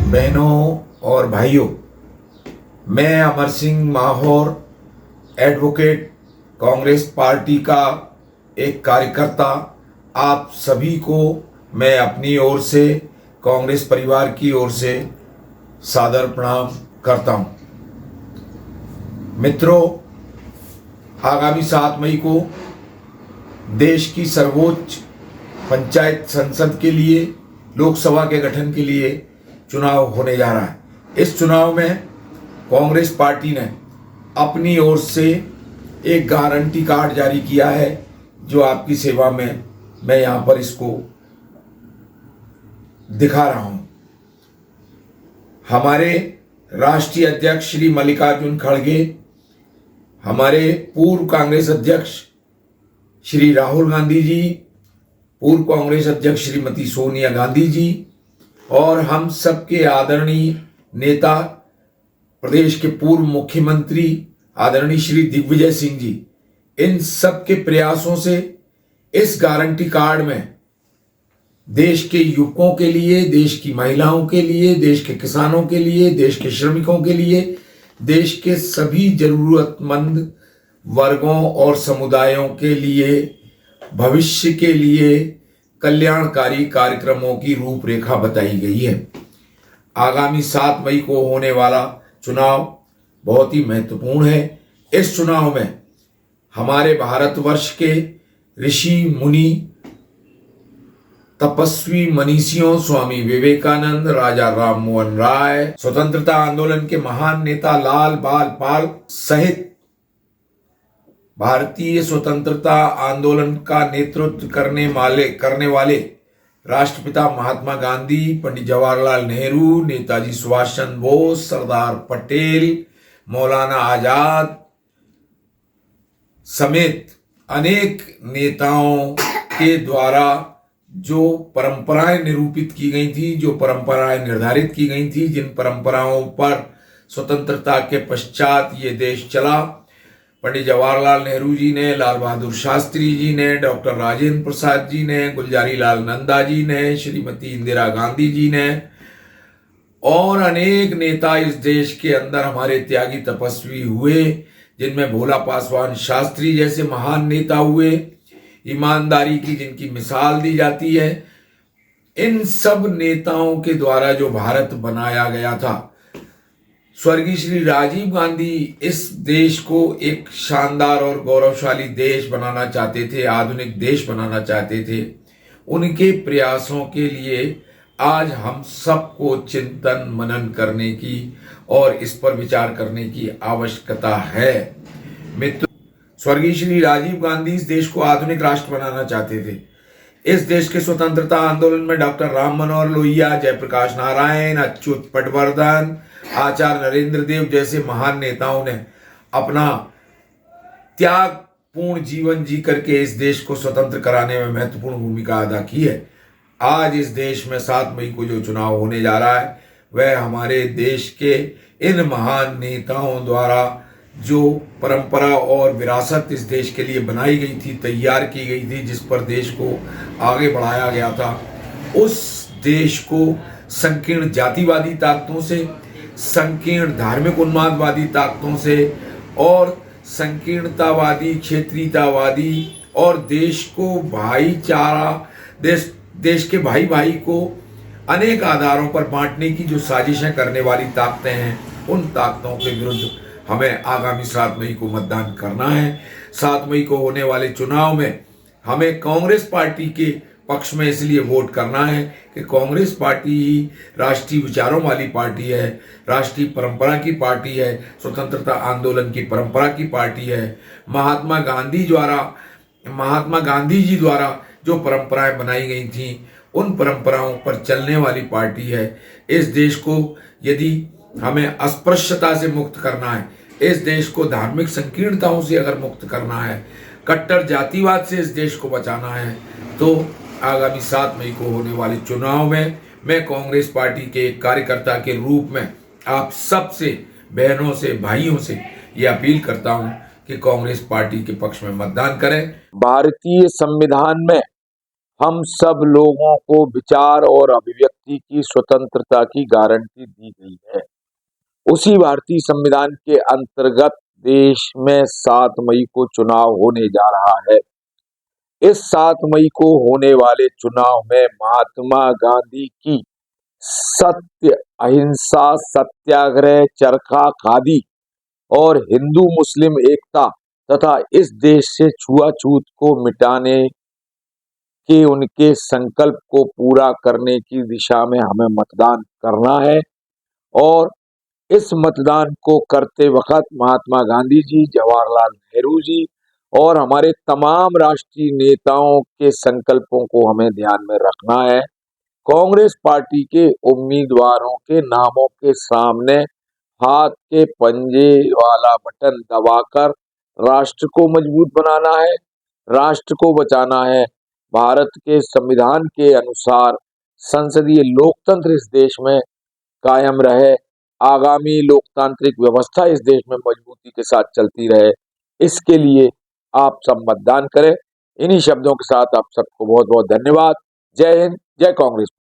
बहनों और भाइयों, मैं अमर सिंह माहौर, एडवोकेट, कांग्रेस पार्टी का एक कार्यकर्ता, आप सभी को मैं अपनी ओर से, कांग्रेस परिवार की ओर से सादर प्रणाम करता हूं। मित्रों, आगामी 7 मई को देश की सर्वोच्च पंचायत संसद के लिए, लोकसभा के गठन के लिए चुनाव होने जा रहा है। इस चुनाव में कांग्रेस पार्टी ने अपनी ओर से एक गारंटी कार्ड जारी किया है, जो आपकी सेवा में मैं यहाँ पर इसको दिखा रहा हूँ। हमारे राष्ट्रीय अध्यक्ष श्री मल्लिकार्जुन खड़गे, हमारे पूर्व कांग्रेस अध्यक्ष श्री राहुल गांधी जी, पूर्व कांग्रेस अध्यक्ष श्रीमती सोनिया गांधी जी और हम सबके आदरणीय नेता, प्रदेश के पूर्व मुख्यमंत्री आदरणीय श्री दिग्विजय सिंह जी, इन सब के प्रयासों से इस गारंटी कार्ड में देश के युवकों के लिए, देश की महिलाओं के लिए, देश के किसानों के लिए, देश के श्रमिकों के लिए, देश के सभी जरूरतमंद वर्गों और समुदायों के लिए, भविष्य के लिए कल्याणकारी कार्यक्रमों की रूपरेखा बताई गई है। आगामी 7 मई को होने वाला चुनाव बहुत ही महत्वपूर्ण है। इस चुनाव में हमारे भारतवर्ष के ऋषि मुनि, तपस्वी मनीषियों, स्वामी विवेकानंद, राजा राम मोहन राय, स्वतंत्रता आंदोलन के महान नेता लाल बाल पाल सहित भारतीय स्वतंत्रता आंदोलन का नेतृत्व करने वाले राष्ट्रपिता महात्मा गांधी, पंडित जवाहरलाल नेहरू, नेताजी सुभाष चंद्र बोस, सरदार पटेल, मौलाना आजाद समेत अनेक नेताओं के द्वारा जो परंपराएं निरूपित की गई थी, जो परंपराएं निर्धारित की गई थी, जिन परंपराओं पर स्वतंत्रता के पश्चात ये देश चला, पंडित जवाहरलाल नेहरू जी ने, लाल बहादुर शास्त्री जी ने, डॉक्टर राजेंद्र प्रसाद जी ने, गुलजारी लाल नंदा जी ने, श्रीमती इंदिरा गांधी जी ने और अनेक नेता इस देश के अंदर हमारे त्यागी तपस्वी हुए, जिनमें भोला पासवान शास्त्री जैसे महान नेता हुए, ईमानदारी की जिनकी मिसाल दी जाती है। इन सब नेताओं के द्वारा जो भारत बनाया गया था, स्वर्गीय श्री राजीव गांधी इस देश को एक शानदार और गौरवशाली देश बनाना चाहते थे, आधुनिक देश बनाना चाहते थे। उनके प्रयासों के लिए आज हम सबको चिंतन मनन करने की और इस पर विचार करने की आवश्यकता है। मित्रों, स्वर्गीय श्री राजीव गांधी इस देश को आधुनिक राष्ट्र बनाना चाहते थे। इस देश के स्वतंत्रता आंदोलन में डॉक्टर राम मनोहर लोहिया, जयप्रकाश नारायण, अच्युत पटवर्धन, आचार्य नरेंद्र देव जैसे महान नेताओं ने अपना त्यागपूर्ण जीवन जी करके इस देश को स्वतंत्र कराने में महत्वपूर्ण भूमिका अदा की है। आज इस देश में 7 मई को जो चुनाव होने जा रहा है, वह हमारे देश के इन महान नेताओं द्वारा जो परंपरा और विरासत इस देश के लिए बनाई गई थी, तैयार की गई थी, जिस पर देश को आगे बढ़ाया गया था, उस देश को संकीर्ण जातिवादी ताकतों से, संकीर्ण धार्मिक उन्मादवादी ताकतों से और संकीर्णतावादी, क्षेत्रीयतावादी और देश को भाईचारा, देश के भाई भाई को अनेक आधारों पर बांटने की जो साजिशें करने वाली ताकतें हैं, उन ताकतों के विरुद्ध हमें आगामी 7 मई को मतदान करना है। 7 मई को होने वाले चुनाव में हमें कांग्रेस पार्टी के पक्ष में इसलिए वोट करना है कि कांग्रेस पार्टी ही राष्ट्रीय विचारों वाली पार्टी है, राष्ट्रीय परंपरा की पार्टी है, स्वतंत्रता आंदोलन की परंपरा की पार्टी है। महात्मा गांधी जी द्वारा जो परंपराएं बनाई गई थीं, उन परंपराओं पर चलने वाली पार्टी है। इस देश को यदि हमें अस्पृश्यता से मुक्त करना है, इस देश को धार्मिक संकीर्णताओं से अगर मुक्त करना है, कट्टर जातिवाद से इस देश को बचाना है, तो आगामी 7 मई को होने वाले चुनाव में मैं कांग्रेस पार्टी के एक कार्यकर्ता के रूप में आप सबसे, बहनों से, भाइयों से ये अपील करता हूं कि कांग्रेस पार्टी के पक्ष में मतदान करें। भारतीय संविधान में हम सब लोगों को विचार और अभिव्यक्ति की स्वतंत्रता की गारंटी दी गई है। उसी भारतीय संविधान के अंतर्गत देश में 7 मई को चुनाव होने जा रहा है। इस 7 मई को होने वाले चुनाव में महात्मा गांधी की सत्य, अहिंसा, सत्याग्रह, चरखा, खादी और हिंदू मुस्लिम एकता तथा इस देश से छुआछूत को मिटाने के उनके संकल्प को पूरा करने की दिशा में हमें मतदान करना है। और इस मतदान को करते वक्त महात्मा गांधी जी, जवाहरलाल नेहरू जी और हमारे तमाम राष्ट्रीय नेताओं के संकल्पों को हमें ध्यान में रखना है। कांग्रेस पार्टी के उम्मीदवारों के नामों के सामने हाथ के पंजे वाला बटन दबाकर राष्ट्र को मजबूत बनाना है, राष्ट्र को बचाना है। भारत के संविधान के अनुसार संसदीय लोकतंत्र इस देश में कायम रहे, आगामी लोकतांत्रिक व्यवस्था इस देश में मजबूती के साथ चलती रहे, इसके लिए आप सब मतदान करें। इन्हीं शब्दों के साथ आप सबको बहुत बहुत धन्यवाद। जय हिंद, जय कांग्रेस।